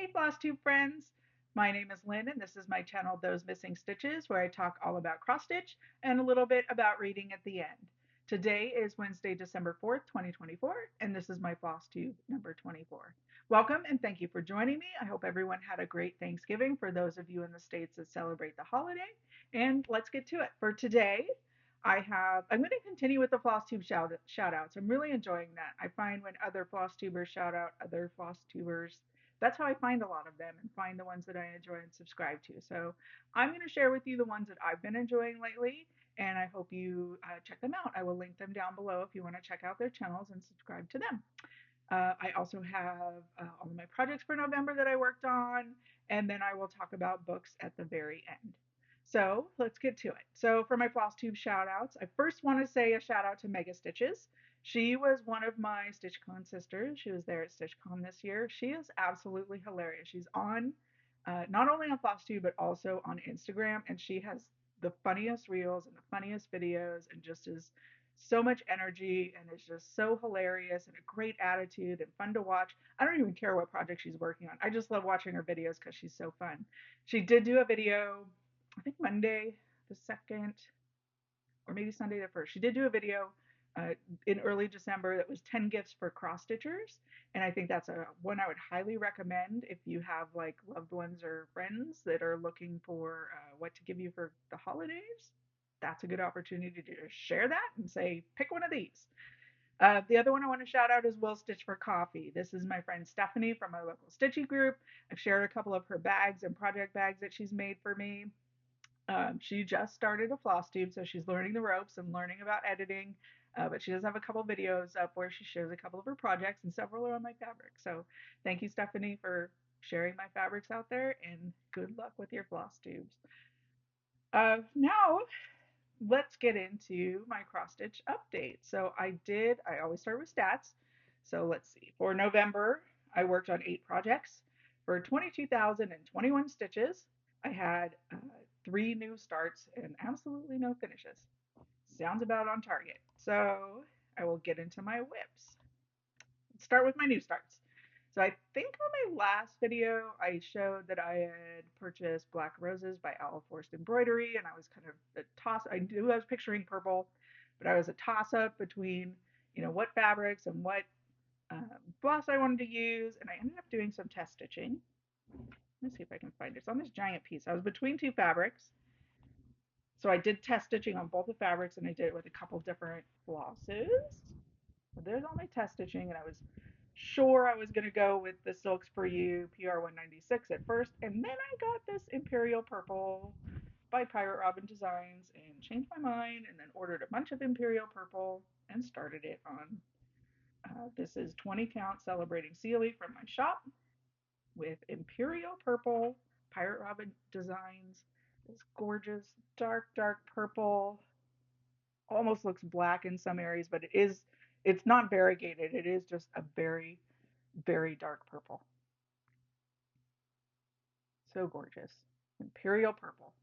Hey, Flosstube friends! My name is Lynn, and this is my channel, Those Missing Stitches, where I talk all about cross stitch and a little bit about reading at the end. Today is Wednesday, December 4th, 2024, and this is my Flosstube number 24. Welcome and thank you for joining me. I hope everyone had a great Thanksgiving for those of you in the States that celebrate the holiday. And let's get to it. For today, I'm going to continue with the Flosstube shout outs. I'm really enjoying that. I find when other Flosstubers shout out other Flosstubers, that's how I find a lot of them and find the ones that I enjoy and subscribe to. So I'm going to share with you the ones that I've been enjoying lately, and I hope you check them out. I will link them down below if you want to check out their channels and subscribe to them. I also have all of my projects for November that I worked on, and then I will talk about books at the very end. So let's get to it. So for my Flosstube shout outs, I first want to say a shout out to Mega Stitches. She was one of my StitchCon sisters. She was there at StitchCon this year. She is absolutely hilarious. She's on not only on Flosstube but also on Instagram, and she has the funniest reels and the funniest videos, and just is so much energy and is just so hilarious and a great attitude and fun to watch. I don't even care what project she's working on. I just love watching her videos because she's so fun. She did do a video, I think Monday the 2nd, or maybe Sunday the 1st. She did do a video uh, in early December that was 10 gifts for cross stitchers. And I think that's a one I would highly recommend if you have like loved ones or friends that are looking for what to give you for the holidays. That's a good opportunity to share that and say, pick one of these. The other one I want to shout out is Will Stitch for Coffee. This is my friend Stephanie from my local Stitchy group. I've shared a couple of her bags and project bags that she's made for me. She just started a Flosstube, so she's learning the ropes and learning about editing. But she does have a couple videos up where she shares a couple of her projects, and several are on my fabrics. So thank you, Stephanie, for sharing my fabrics out there, and good luck with your Flosstubes. Now let's get into my cross stitch update. So I always start with stats. So let's see. For November, I worked on 8 projects for 22,021 stitches. I had 3 new starts and absolutely no finishes. Sounds about on target. So I will get into my whips. Let's start with my new starts. So I think on my last video I showed that I had purchased Black Roses by Owl Forest Embroidery, and I was kind of a toss. I was picturing purple, but I was a toss up between what fabrics and what floss I wanted to use, and I ended up doing some test stitching. Let me see if I can find it. It's on this giant piece. I was between 2 fabrics, so I did test stitching on both the fabrics, and I did it with a couple different flosses. So there's all my test stitching, and I was sure I was going to go with the Silks for You PR196 at first, and then I got this Imperial Purple by Pirate Robin Designs and changed my mind, and then ordered a bunch of Imperial Purple and started it on. This is 20 count celebrating Sealy from my shop with Imperial Purple, Pirate Robin Designs. This gorgeous dark purple, almost looks black in some areas, but it's not variegated. It is just a very dark purple. So gorgeous. Imperial purple.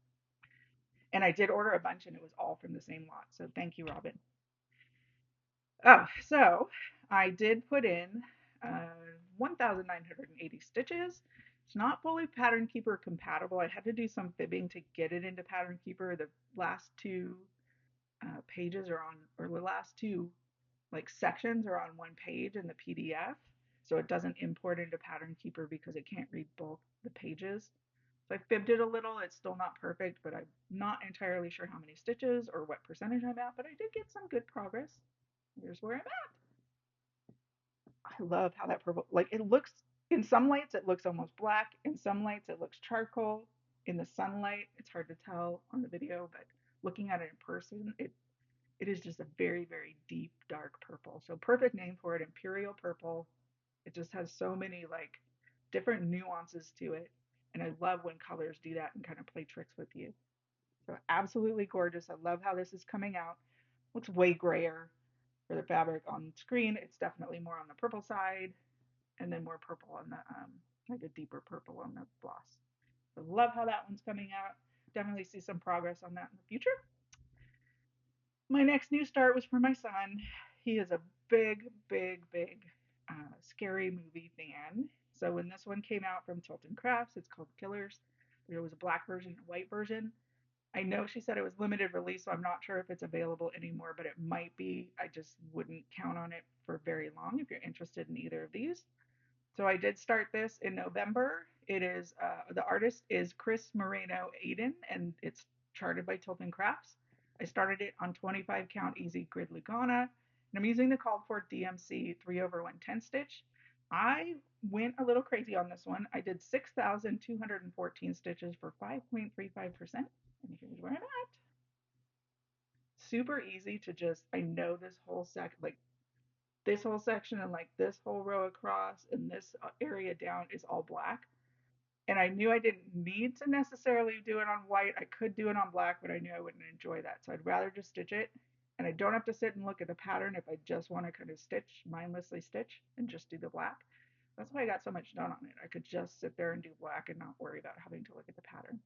And I did order a bunch and it was all from the same lot. So thank you, Robin. Oh, so I did put in 1,980 stitches. It's not fully Pattern Keeper compatible. I had to do some fibbing to get it into Pattern Keeper. The last two pages are on, or the last two like sections are on one page in the PDF. So it doesn't import into Pattern Keeper because it can't read both the pages. So I fibbed it a little. It's still not perfect, but I'm not entirely sure how many stitches or what percentage I'm at, but I did get some good progress. Here's where I'm at. I love how that purple, like it looks, in some lights it looks almost black. In some lights it looks charcoal. In the sunlight, it's hard to tell on the video, but looking at it in person, it is just a very deep dark purple. So perfect name for it, Imperial Purple. It just has so many like different nuances to it. And I love when colors do that and kind of play tricks with you. So absolutely gorgeous. I love how this is coming out. Looks way grayer for the fabric on screen. It's definitely more on the purple side, and then more purple on the like a deeper purple on the floss. So love how that one's coming out. Definitely see some progress on that in the future. My next new start was for my son. He is a big scary movie fan. So when this one came out from Tilton Crafts, it's called Killers. There was a black version and a white version. I know she said it was limited release, so I'm not sure if it's available anymore, but it might be. I just wouldn't count on it for very long if you're interested in either of these. So I did start this in November. It is the artist is Chris Moreno Aiden, and it's charted by Tilton Crafts. I started it on 25 count easy grid Lugana, and I'm using the called for DMC 3/110 stitch. I went a little crazy on this one. I did 6,214 stitches for 5.35%, and here's where I'm at. Super easy to just. I know this whole like this whole section and like this whole row across and this area down is all black. And I knew I didn't need to necessarily do it on white. I could do it on black, but I knew I wouldn't enjoy that. So I'd rather just stitch it. And I don't have to sit and look at the pattern if I just want to kind of stitch, mindlessly stitch, and just do the black. That's why I got so much done on it. I could just sit there and do black and not worry about having to look at the pattern.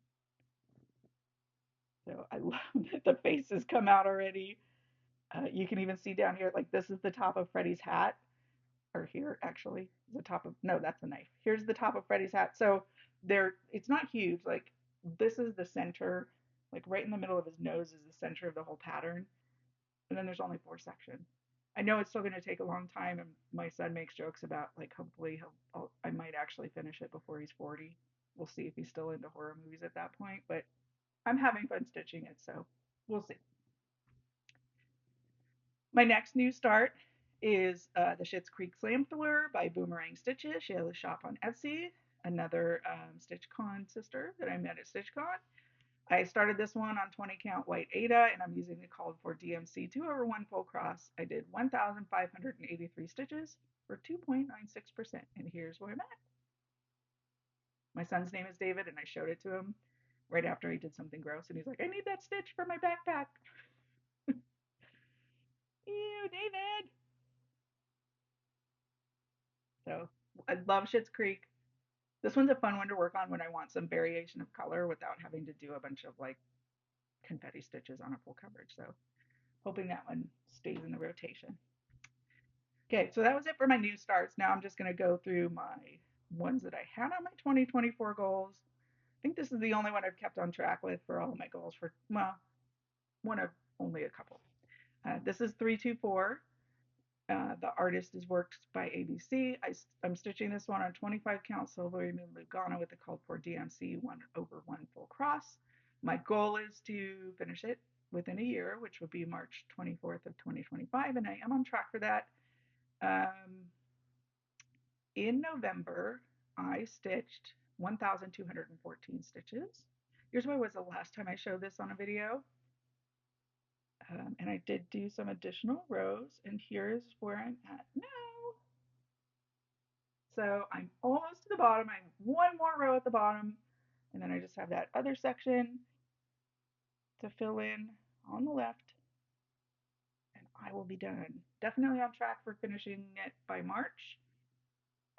So I love that the faces come out already. You can even see down here, like this is the top of Freddie's hat. Or here actually, the top of, no, that's a knife. Here's the top of Freddie's hat. So there, it's not huge. Like this is the center, like right in the middle of his nose is the center of the whole pattern. And then there's only 4 sections. I know it's still going to take a long time, and my son makes jokes about like hopefully I might actually finish it before he's 40. We'll see if he's still into horror movies at that point, but I'm having fun stitching it, so we'll see. My next new start is the Schitt's Creek Slam Thriller by Boomerang Stitches. She has a shop on Etsy, another StitchCon sister that I met at StitchCon. I started this one on 20 count white Ada, and I'm using the called for DMC 2/1 full cross. I did 1,583 stitches for 2.96%, and here's where I'm at. My son's name is David, and I showed it to him right after he did something gross, and he's like, I need that stitch for my backpack. Ew, David. So I love Schitt's Creek. This one's a fun one to work on when I want some variation of color without having to do a bunch of like confetti stitches on a full coverage. So hoping that one stays in the rotation. Okay, so that was it for my new starts. Now I'm just going to go through my ones that I had on my 2024 goals. I think this is the only one I've kept on track with for all of my goals for, well, one of only a couple. This is 324. The artist is works by ABC. I'm stitching this one on 25 count silvery moon Lugana with the called for DMC 1/1 full cross. My goal is to finish it within a year, which would be March 24th of 2025, and I am on track for that. In November, I stitched 1,214 stitches. Here's what was the last time I showed this on a video. And I did do some additional rows, and here's where I'm at now. So I'm almost to the bottom. I have one more row at the bottom, and then I just have that other section to fill in on the left, and I will be done. Definitely on track for finishing it by March.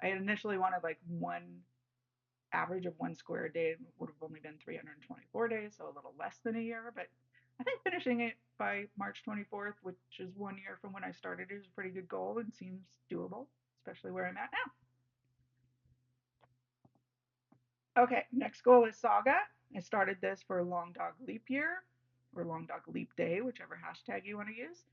I had initially wanted like one average of one square a day. It would have only been 324 days, so a little less than a year, but I think finishing it by March 24th, which is 1 year from when I started, is a pretty good goal and seems doable, especially where I'm at now. Okay, next goal is Saga. I started this for Long Dog Leap Year or Long Dog Leap Day, whichever hashtag you want to use.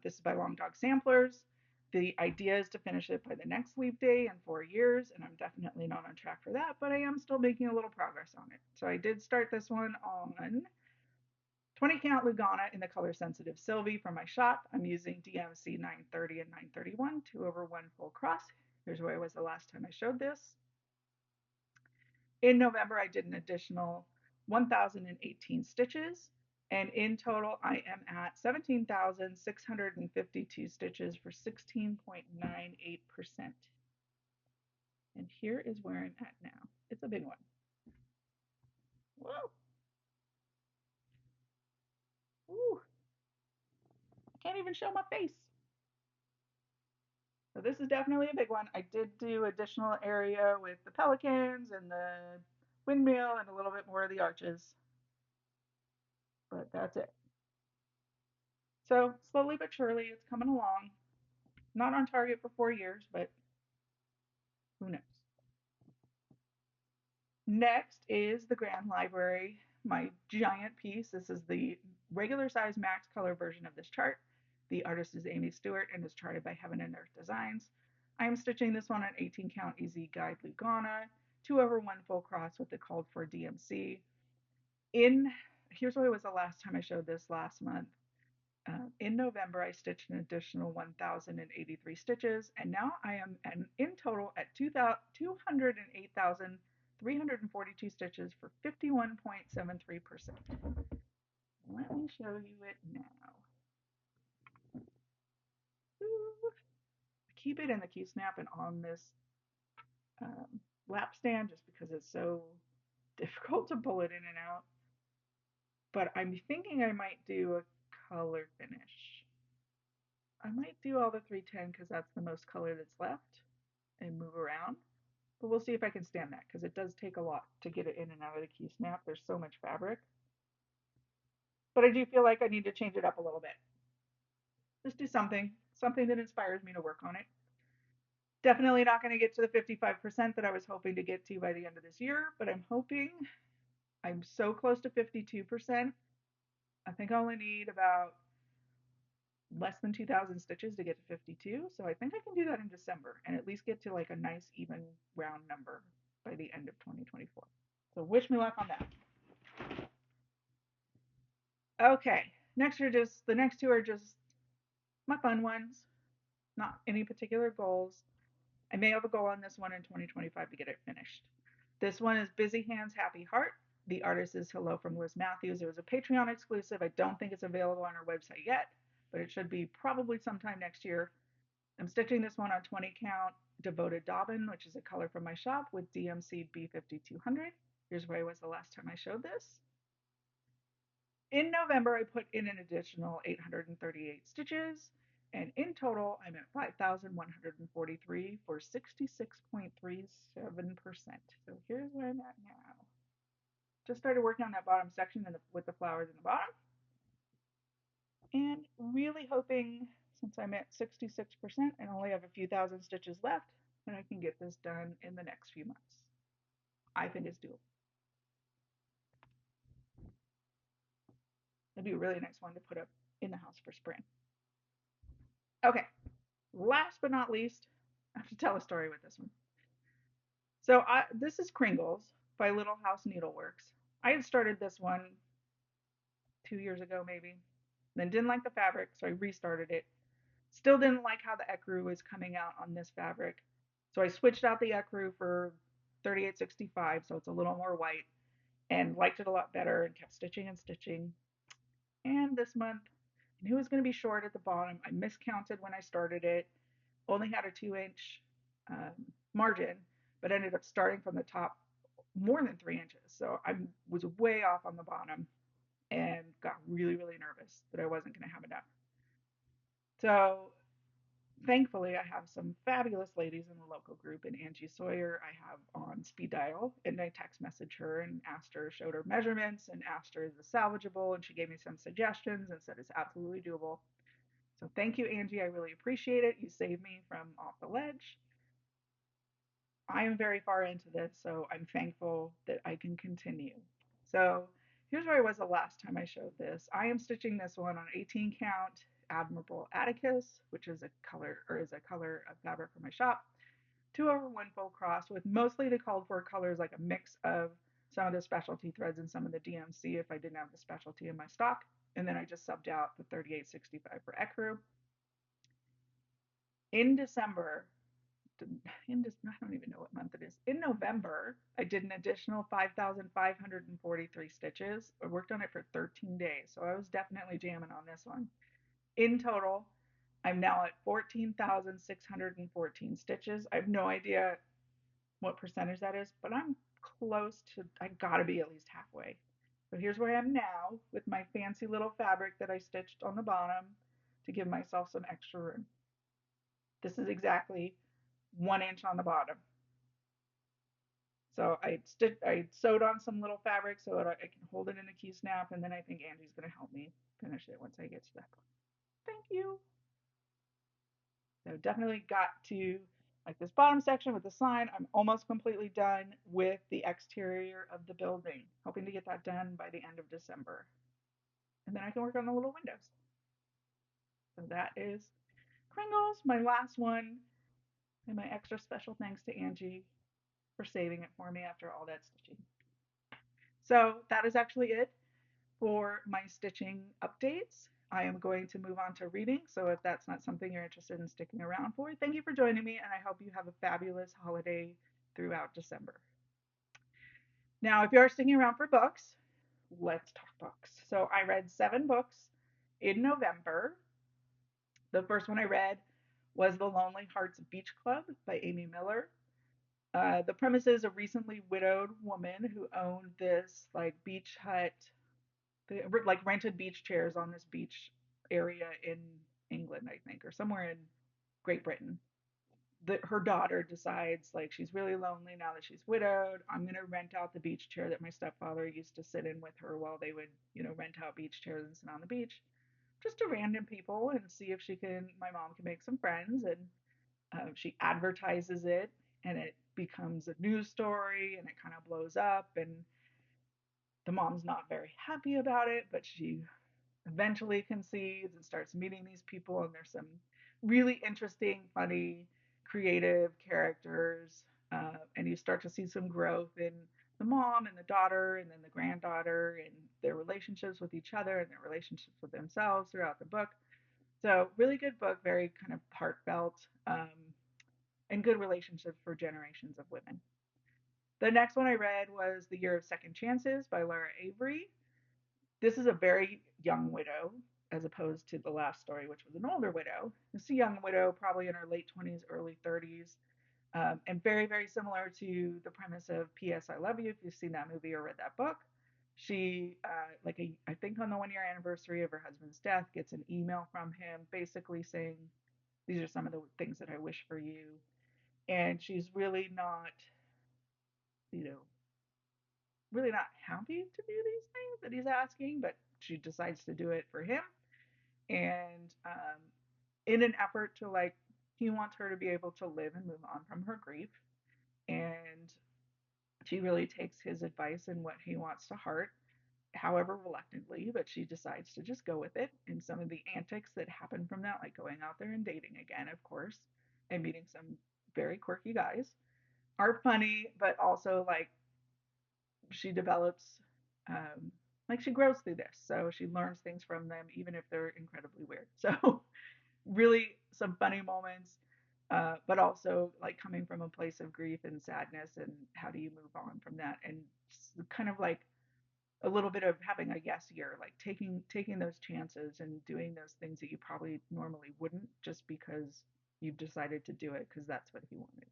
This is by Long Dog Samplers. The idea is to finish it by the next leap day in 4 years, and I'm definitely not on track for that, but I am still making a little progress on it. So I did start this one on 20 count Lugana in the color sensitive Sylvie for my shop. I'm using DMC 930 and 931, 2/1 full cross. Here's where I was the last time I showed this. In November, I did an additional 1,018 stitches, and in total, I am at 17,652 stitches for 16.98%. And here is where I'm at now. It's a big one. Whoa. Ooh. I can't even show my face. So this is definitely a big one. I did do additional area with the pelicans and the windmill and a little bit more of the arches. But that's it. So slowly but surely, it's coming along. Not on target for 4 years, but who knows? Next is the Grand Library, my giant piece. This is the regular size max color version of this chart. The artist is Amy Stewart and is charted by Heaven and Earth Designs. I am stitching this one on 18 count easy guide Lugana, 2/1 full cross with the called for DMC. In Here's what it was the last time I showed this last month. In November, I stitched an additional 1,083 stitches, and now I am in total at 208,342 stitches for 51.73%. Let me show you it now. Ooh. Keep it in the key snap and on this lap stand just because it's so difficult to pull it in and out. But I'm thinking I might do a color finish. I might do all the 310 because that's the most color that's left and move around. But we'll see if I can stand that because it does take a lot to get it in and out of the key snap. There's so much fabric. But I do feel like I need to change it up a little bit. Just do something that inspires me to work on it. Definitely not going to get to the 55% that I was hoping to get to by the end of this year, but I'm so close to 52%. I think I only need about less than 2,000 stitches to get to 52. So I think I can do that in December and at least get to like a nice even round number by the end of 2024. So wish me luck on that. Okay, the next two are just my fun ones, not any particular goals. I may have a goal on this one in 2025 to get it finished. This one is Busy Hands, Happy Heart. The artist is Hello from Liz Matthews. It was a Patreon exclusive. I don't think it's available on our website yet, but it should be probably sometime next year. I'm stitching this one on 20 count Devoted Dobbin, which is a color from my shop with DMC B5200. Here's where I was the last time I showed this. In November, I put in an additional 838 stitches, and in total, I'm at 5,143 for 66.37%. So here's where I'm at now. Just started working on that bottom section with the flowers in the bottom, and really hoping, since I'm at 66% and only have a few thousand stitches left, that I can get this done in the next few months. I think it's doable. It'd be a really nice one to put up in the house for spring. Okay, last but not least, I have to tell a story with this one. So this is Kringles by Little House Needleworks. I had started this one 2 years ago, maybe. Then didn't like the fabric, so I restarted it. Still didn't like how the ecru was coming out on this fabric, so I switched out the ecru for 3865, so it's a little more white, and liked it a lot better and kept stitching and stitching. And this month, I knew it was going to be short at the bottom. I miscounted when I started it. Only had a 2-inch margin, but ended up starting from the top more than 3 inches. So I was way off on the bottom and got really, really nervous that I wasn't going to have enough. So thankfully, I have some fabulous ladies in the local group, and Angie Sawyer I have on speed dial, and I text messaged her and asked her, showed her measurements and asked her is this salvageable, and she gave me some suggestions and said it's absolutely doable. So thank you, Angie. I really appreciate it. You saved me from off the ledge. I am very far into this, so I'm thankful that I can continue. So here's where I was the last time I showed this. I am stitching this one on 18 count Admirable Atticus, which is a color of fabric from my shop. 2/1 full cross with mostly the called for colors, like a mix of some of the specialty threads and some of the DMC if I didn't have the specialty in my stock. And then I just subbed out the 3865 for ecru. In December, I don't even know what month it is. In November, I did an additional 5,543 stitches. I worked on it for 13 days, so I was definitely jamming on this one. In total, I'm now at 14,614 stitches. I have no idea what percentage that is, but I'm close to, I gotta be at least halfway. So here's where I am now with my fancy little fabric that I stitched on the bottom to give myself some extra room. This is exactly 1 inch on the bottom. So I sewed on some little fabric so that I can hold it in the key snap, and then I think Angie's going to help me finish it once I get to that point. Thank you. So definitely got to Like this bottom section with the sign, I'm almost completely done with the exterior of the building, hoping to get that done by the end of December. And then I can work on the little windows. So that is Kringles, my last one, and my extra special thanks to Angie for saving it for me after all that stitching. So that is actually it for my stitching updates. I am going to move on to reading. So if that's not something you're interested in sticking around for, thank you for joining me, and I hope you have a fabulous holiday throughout December. Now, if you are sticking around for books, let's talk books. So I read 7 books in November. The first one I read was The Lonely Hearts Beach Club by Amy Miller. The premise is a recently widowed woman who owned this like beach hut, like rented beach chairs on this beach area in England, I think, or somewhere in Great Britain. Her daughter decides like she's really lonely now that she's widowed. I'm gonna rent out the beach chair that my stepfather used to sit in with her while they would, rent out beach chairs and sit on the beach, just to random people and see if my mom can make some friends. And she advertises it, and it becomes a news story, and it kind of blows up. And the mom's not very happy about it, but she eventually concedes and starts meeting these people. And there's some really interesting, funny, creative characters. And you start to see some growth in the mom and the daughter, and then the granddaughter, and their relationships with each other and their relationships with themselves throughout the book. So, really good book, very kind of heartfelt, and good relationships for generations of women. The next one I read was The Year of Second Chances by Laura Avery. This is a very young widow, as opposed to the last story, which was an older widow. This is a young widow, probably in her late 20s, early 30s, and very, very similar to the premise of P.S. I Love You, if you've seen that movie or read that book. She, I think on the 1 year anniversary of her husband's death, gets an email from him basically saying, these are some of the things that I wish for you. And she's really not, you know, really not happy to do these things that he's asking, but she decides to do it for him. And in an effort to like, he wants her to be able to live and move on from her grief. And she really takes his advice and what he wants to heart, however reluctantly, but she decides to just go with it. And some of the antics that happen from that, like going out there and dating again, of course, and meeting some very quirky guys, are funny, but also like she develops, like she grows through this. So she learns things from them, even if they're incredibly weird. So really some funny moments, but also like coming from a place of grief and sadness, and how do you move on from that, and kind of like a little bit of having a yes year, like taking those chances and doing those things that you probably normally wouldn't, just because you've decided to do it because that's what he wanted.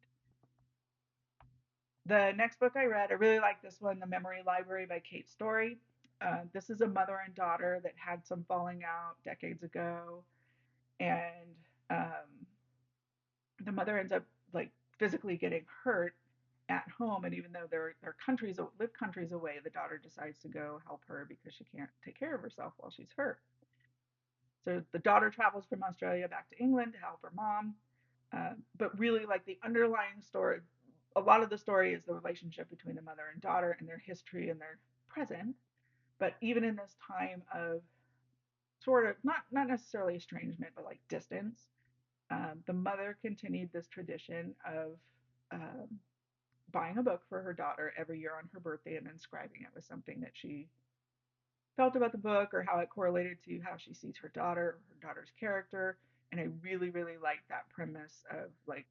The next book I read, I really like this one, The Memory Library by Kate Story. This is a mother and daughter that had some falling out decades ago, and the mother ends up like physically getting hurt at home, and even though they're countries away, the daughter decides to go help her because she can't take care of herself while she's hurt. So the daughter travels from Australia back to England to help her mom. But really, like the underlying story, a lot of the story is the relationship between the mother and daughter and their history and their present. But even in this time of sort of not necessarily estrangement, but like distance, the mother continued this tradition of um, buying a book for her daughter every year on her birthday and inscribing it with something that she felt about the book or how it correlated to how she sees her daughter's character. And I really, really liked that premise of like,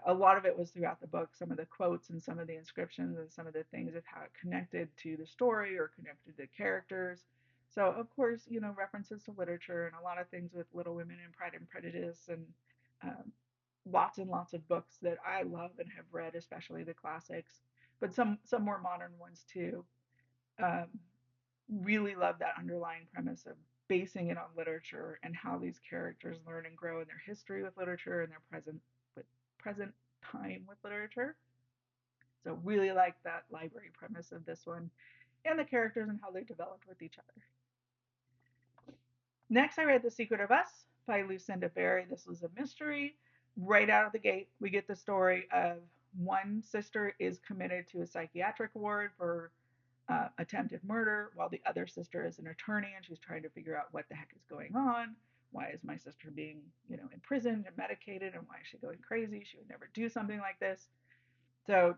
a lot of it was throughout the book, some of the quotes and some of the inscriptions and some of the things of how it connected to the story or connected to characters. So, of course, references to literature and a lot of things with Little Women and Pride and Prejudice, and um, lots and lots of books that I love and have read, especially the classics, but some more modern ones too. Um, really love that underlying premise of basing it on literature and how these characters learn and grow in their history with literature and their present time with literature. So really like that library premise of this one, and the characters and how they developed with each other. Next, I read The Secret of Us by Lucinda Berry. This was a mystery. Right out of the gate, we get the story of one sister is committed to a psychiatric ward for attempted murder, while the other sister is an attorney and she's trying to figure out what the heck is going on. Why is my sister being, imprisoned and medicated, and why is she going crazy? She would never do something like this. So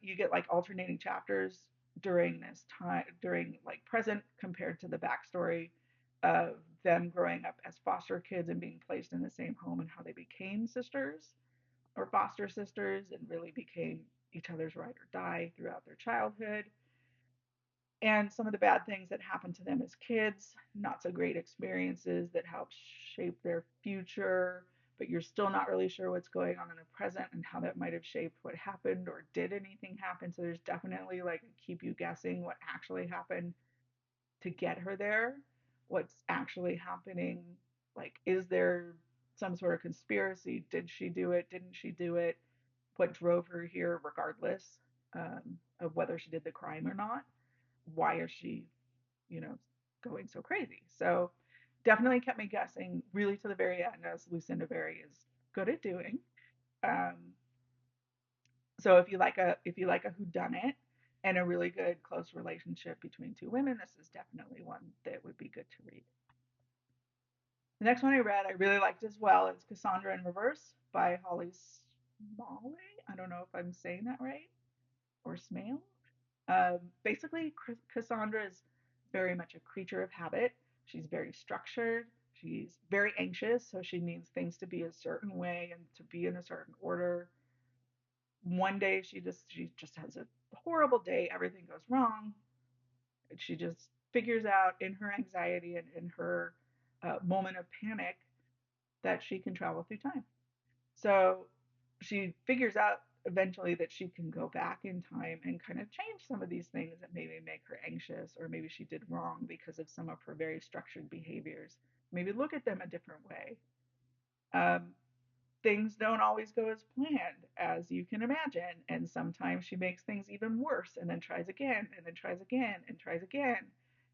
you get like alternating chapters during this time, during like present compared to the backstory of them growing up as foster kids and being placed in the same home and how they became sisters or foster sisters and really became each other's ride or die throughout their childhood, and some of the bad things that happened to them as kids, not so great experiences that help shape their future, but you're still not really sure what's going on in the present and how that might have shaped what happened or did anything happen. So there's definitely like keep you guessing what actually happened to get her there, what's actually happening. Like, is there some sort of conspiracy? Did she do it? Didn't she do it? What drove her here, regardless of whether she did the crime or not? Why is she, you know, going so crazy? So definitely kept me guessing really to the very end, as Lucinda Berry is good at doing. Um, so if you like a whodunit and a really good close relationship between two women, this is definitely one that would be good to read. The next one I read I really liked as well. It's Cassandra in Reverse by Holly Smalley. I don't know if I'm saying that right, or Smale. Basically, Cassandra is very much a creature of habit. She's very structured. She's very anxious, so she needs things to be a certain way and to be in a certain order. One day she just has a horrible day. Everything goes wrong. She just figures out in her anxiety and in her moment of panic that she can travel through time. So she figures out eventually that she can go back in time and kind of change some of these things that maybe make her anxious, or maybe she did wrong because of some of her very structured behaviors. Maybe look at them a different way. Um, Things don't always go as planned, as you can imagine, and sometimes she makes things even worse and then tries again and then tries again and tries again.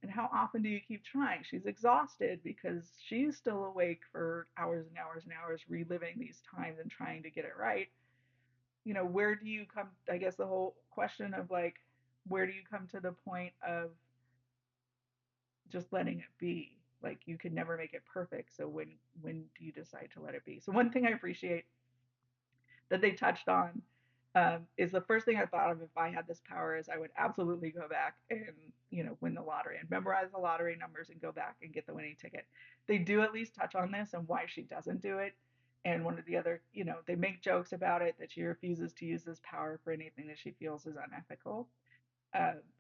And how often do you keep trying? She's exhausted because she's still awake for hours and hours and hours reliving these times and trying to get it right. Where do you come? I guess the whole question of like, where do you come to the point of just letting it be? Like, you can never make it perfect. So when do you decide to let it be? So one thing I appreciate that they touched on is the first thing I thought of if I had this power is I would absolutely go back and win the lottery and memorize the lottery numbers and go back and get the winning ticket. They do at least touch on this and why she doesn't do it. And one of the other, they make jokes about it that she refuses to use this power for anything that she feels is unethical.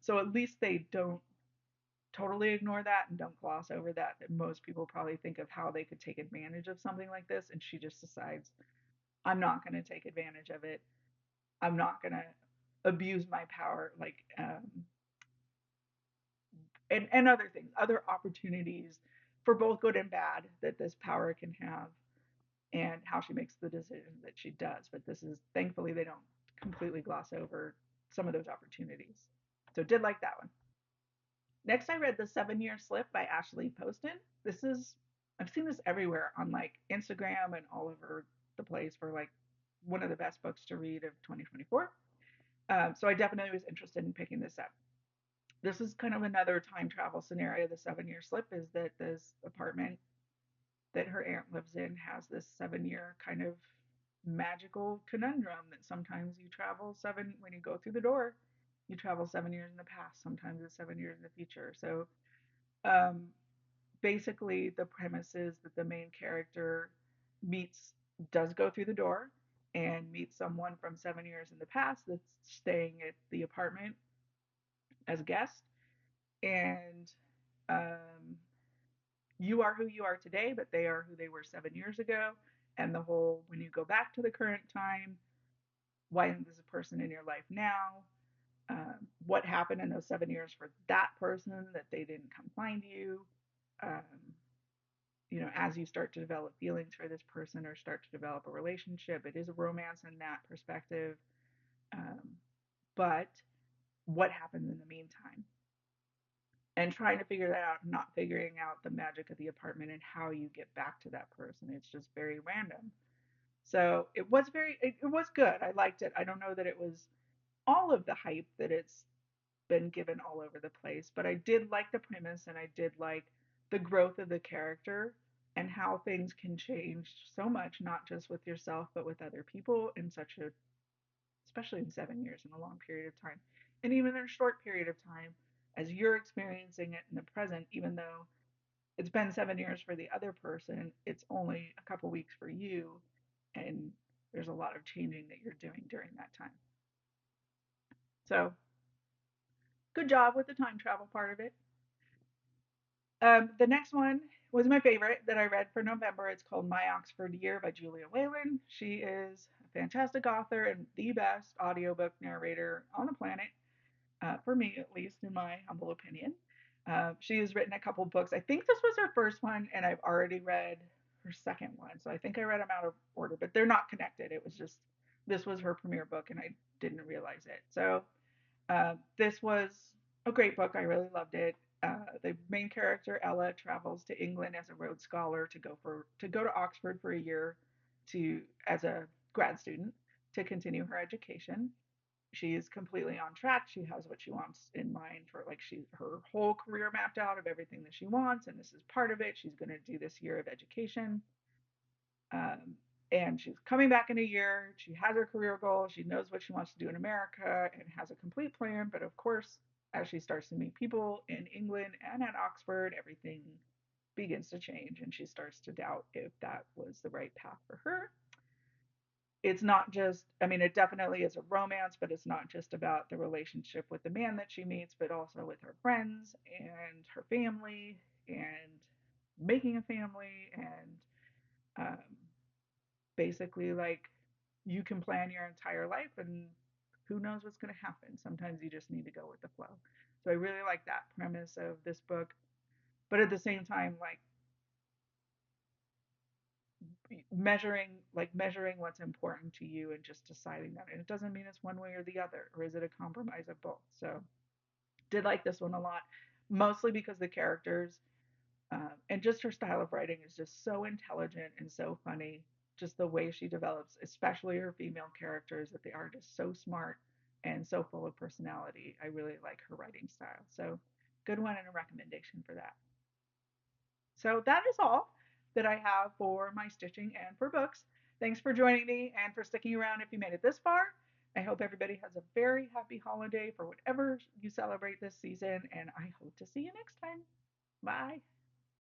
So at least they don't totally ignore that and don't gloss over that. That most people probably think of how they could take advantage of something like this, and she just decides, I'm not going to take advantage of it. I'm not going to abuse my power, like, and other things, other opportunities for both good and bad that this power can have, and how she makes the decisions that she does. But this is, thankfully, they don't completely gloss over some of those opportunities. So did like that one. Next, I read The 7 Year Slip by Ashley Poston. This is, I've seen this everywhere on like Instagram and all over the place for like one of the best books to read of 2024. So I definitely was interested in picking this up. This is kind of another time travel scenario. The 7 year slip is that this apartment that her aunt lives in has this 7 year kind of magical conundrum that sometimes you travel seven, when you go through the door, you travel 7 years in the past, sometimes it's 7 years in the future. So um, basically, the premise is that the main character does go through the door and meets someone from 7 years in the past that's staying at the apartment as a guest. And um, you are who you are today, but they are who they were 7 years ago. And the whole, when you go back to the current time, why isn't this a person in your life now? What happened in those 7 years for that person that they didn't come find you? Um, as you start to develop feelings for this person or start to develop a relationship, it is a romance in that perspective. Um, but what happens in the meantime? And trying to figure that out, not figuring out the magic of the apartment and how you get back to that person. It's just very random. So it was good. I liked it. I don't know that it was all of the hype that it's been given all over the place, but I did like the premise and I did like the growth of the character and how things can change so much, not just with yourself, but with other people in such a, especially in 7 years, in a long period of time. And even in a short period of time, as you're experiencing it in the present, even though it's been 7 years for the other person, it's only a couple weeks for you. And there's a lot of changing that you're doing during that time. So good job with the time travel part of it. The next one was my favorite that I read for November. It's called My Oxford Year by Julia Whalen. She is a fantastic author and the best audiobook narrator on the planet, for me, at least, in my humble opinion. She has written a couple books. I think this was her first one, and I've already read her second one. So I think I read them out of order, but they're not connected. It was just, this was her premiere book, and I didn't realize it. So this was a great book. I really loved it. The main character Ella travels to England as a Rhodes Scholar to go to Oxford for a year to as a grad student to continue her education. She's completely on track. She has what she wants in mind for, like, she her whole career mapped out of everything that she wants, and this is part of it. She's going to do this year of education. Um, and she's coming back in a year. She has her career goal. She knows what she wants to do in America and has a complete plan. But of course, as she starts to meet people in England and at Oxford, everything begins to change and she starts to doubt if that was the right path for her. It's not just, I mean, it definitely is a romance, but it's not just about the relationship with the man that she meets, but also with her friends and her family and making a family and um, basically, like, you can plan your entire life and who knows what's going to happen. Sometimes you just need to go with the flow. So I really like that premise of this book, but at the same time, like, measuring what's important to you and just deciding that. And it doesn't mean it's one way or the other, or is it a compromise of both? So did like this one a lot, mostly because the characters, and just her style of writing is just so intelligent and so funny. Just the way she develops, especially her female characters, that they are just so smart and so full of personality. I really like her writing style. So, good one and a recommendation for that. So, that is all that I have for my stitching and for books. Thanks for joining me and for sticking around if you made it this far. I hope everybody has a very happy holiday for whatever you celebrate this season, and I hope to see you next time. Bye.